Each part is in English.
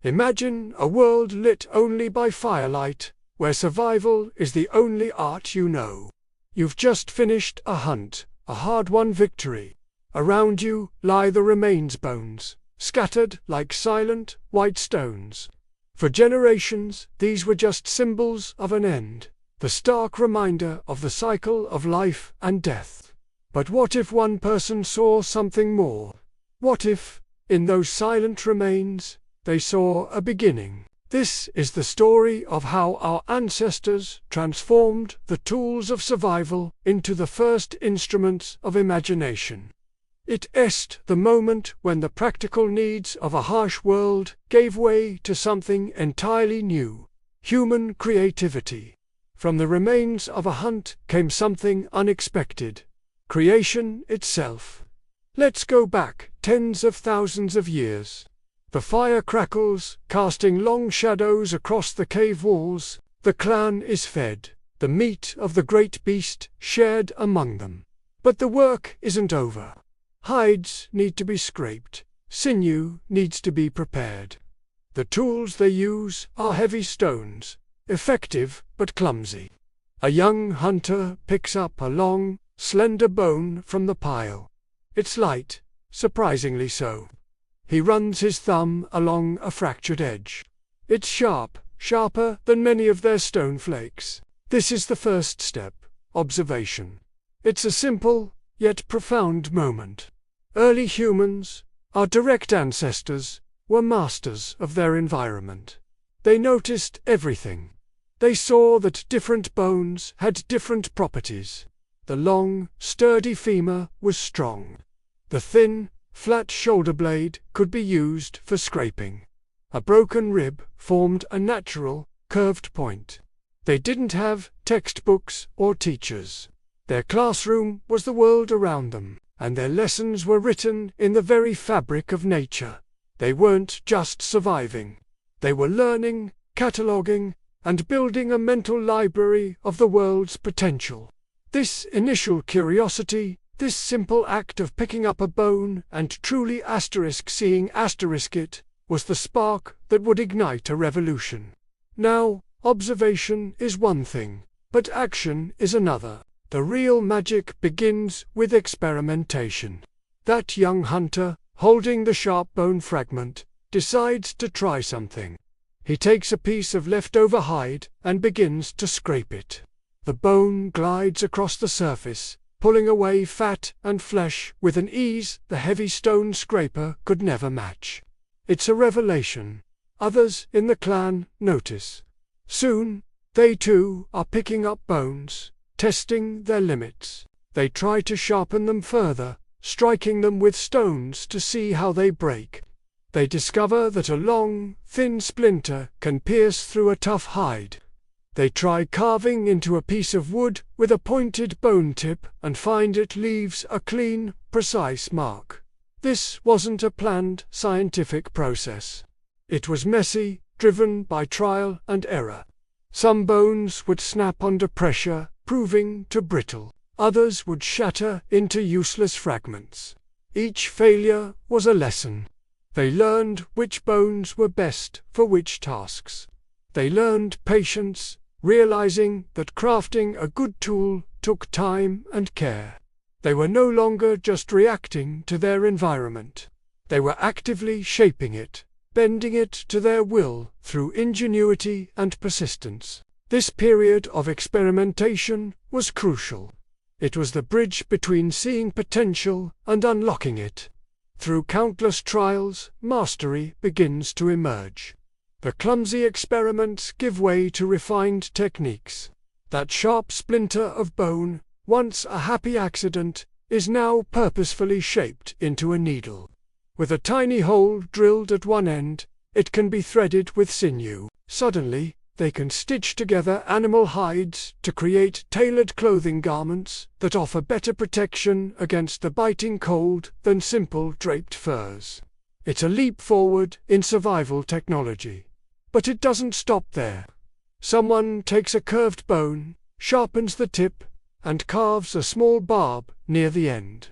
Imagine a world lit only by firelight, where survival is the only art you know. You've just finished a hunt, a hard-won victory. Around you lie the remains bones, scattered like silent, white stones. For generations, these were just symbols of an end, the stark reminder of the cycle of life and death. But what if one person saw something more? What if, in those silent remains, they saw a beginning? This is the story of how our ancestors transformed the tools of survival into the first instruments of imagination. It est the moment when the practical needs of a harsh world gave way to something entirely new: human creativity. From the remains of a hunt came something unexpected: creation itself. Let's go back tens of thousands of years. The fire crackles, casting long shadows across the cave walls. The clan is fed, the meat of the great beast shared among them. But the work isn't over. Hides need to be scraped, sinew needs to be prepared. The tools they use are heavy stones, effective but clumsy. A young hunter picks up a long, slender bone from the pile. It's light, surprisingly so. He runs his thumb along a fractured edge. It's sharp, sharper than many of their stone flakes. This is the first step: observation. It's a simple, yet profound moment. Early humans, our direct ancestors, were masters of their environment. They noticed everything. They saw that different bones had different properties. The long, sturdy femur was strong. The thin, flat shoulder blade could be used for scraping. A broken rib formed a natural, curved point. They didn't have textbooks or teachers. Their classroom was the world around them, and their lessons were written in the very fabric of nature. They weren't just surviving. They were learning, cataloging, and building a mental library of the world's potential. This initial curiosity, this simple act of picking up a bone and truly seeing it, was the spark that would ignite a revolution. Now, observation is one thing, but action is another. The real magic begins with experimentation. That young hunter, holding the sharp bone fragment, decides to try something. He takes a piece of leftover hide and begins to scrape it. The bone glides across the surface, pulling away fat and flesh with an ease the heavy stone scraper could never match. It's a revelation. Others in the clan notice. Soon, they too are picking up bones, testing their limits. They try to sharpen them further, striking them with stones to see how they break. They discover that a long, thin splinter can pierce through a tough hide. They try carving into a piece of wood with a pointed bone tip and find it leaves a clean, precise mark. This wasn't a planned scientific process. It was messy, driven by trial and error. Some bones would snap under pressure, proving too brittle. Others would shatter into useless fragments. Each failure was a lesson. They learned which bones were best for which tasks. They learned patience, realizing that crafting a good tool took time and care. They were no longer just reacting to their environment. They were actively shaping it, bending it to their will through ingenuity and persistence. This period of experimentation was crucial. It was the bridge between seeing potential and unlocking it. Through countless trials, mastery begins to emerge. The clumsy experiments give way to refined techniques. That sharp splinter of bone, once a happy accident, is now purposefully shaped into a needle. With a tiny hole drilled at one end, it can be threaded with sinew. Suddenly, they can stitch together animal hides to create tailored clothing garments that offer better protection against the biting cold than simple draped furs. It's a leap forward in survival technology. But it doesn't stop there. Someone takes a curved bone, sharpens the tip, and carves a small barb near the end.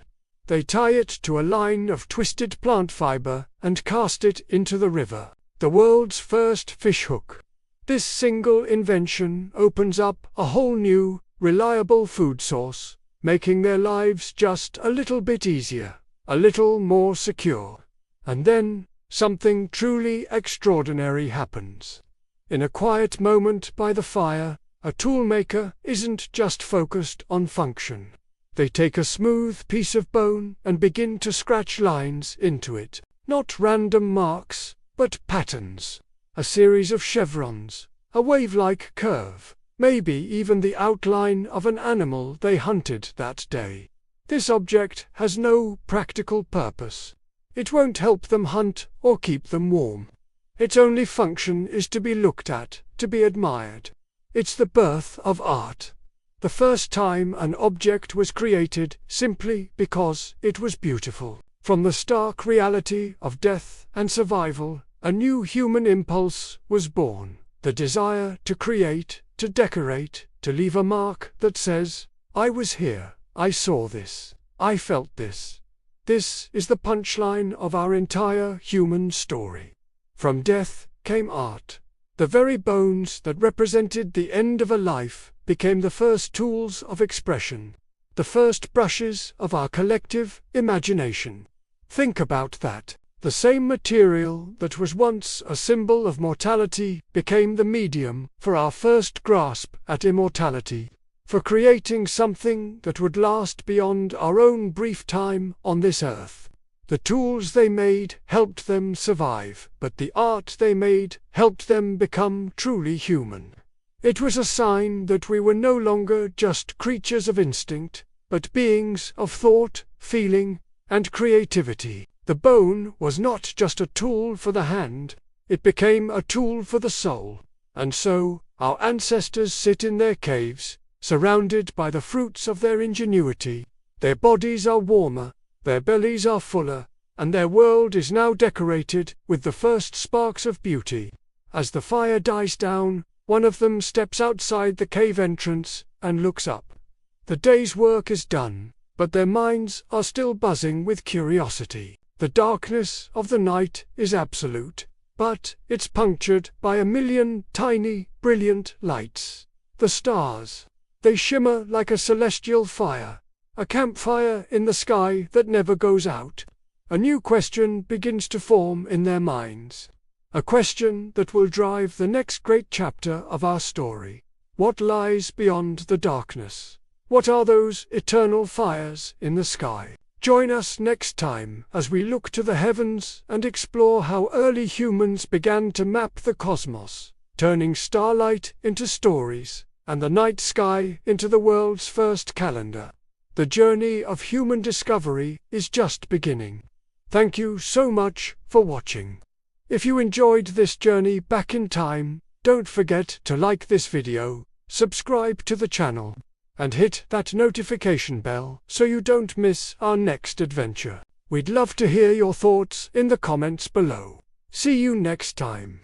They tie it to a line of twisted plant fiber and cast it into the river. the world's first fishhook. This single invention opens up a whole new, reliable food source, making their lives just a little bit easier, a little more secure. And then, something truly extraordinary happens. In a quiet moment by the fire, a toolmaker isn't just focused on function. They take a smooth piece of bone and begin to scratch lines into it. Not random marks, but patterns. A series of chevrons, a wave-like curve, maybe even the outline of an animal they hunted that day. This object has no practical purpose. It won't help them hunt or keep them warm. Its only function is to be looked at, to be admired. It's the birth of art. The first time an object was created simply because it was beautiful. From the stark reality of death and survival, a new human impulse was born. The desire to create, to decorate, to leave a mark that says, "I was here, I saw this, I felt this." This is the punchline of our entire human story. From death came art. The very bones that represented the end of a life became the first tools of expression, the first brushes of our collective imagination. Think about that. The same material that was once a symbol of mortality became the medium for our first grasp at immortality, for creating something that would last beyond our own brief time on this earth. The tools they made helped them survive, but the art they made helped them become truly human. It was a sign that we were no longer just creatures of instinct, but beings of thought, feeling, and creativity. The bone was not just a tool for the hand, it became a tool for the soul. And so, our ancestors sit in their caves, surrounded by the fruits of their ingenuity. Their bodies are warmer, their bellies are fuller, and their world is now decorated with the first sparks of beauty. As the fire dies down, one of them steps outside the cave entrance and looks up. The day's work is done, but their minds are still buzzing with curiosity. The darkness of the night is absolute, but it's punctured by a million tiny, brilliant lights. The stars. They shimmer like a celestial fire, a campfire in the sky that never goes out. A new question begins to form in their minds. A question that will drive the next great chapter of our story. What lies beyond the darkness? What are those eternal fires in the sky? Join us next time as we look to the heavens and explore how early humans began to map the cosmos, turning starlight into stories, and the night sky into the world's first calendar. The journey of human discovery is just beginning. Thank you so much for watching. If you enjoyed this journey back in time, don't forget to like this video, subscribe to the channel, and hit that notification bell so you don't miss our next adventure. We'd love to hear your thoughts in the comments below. See you next time.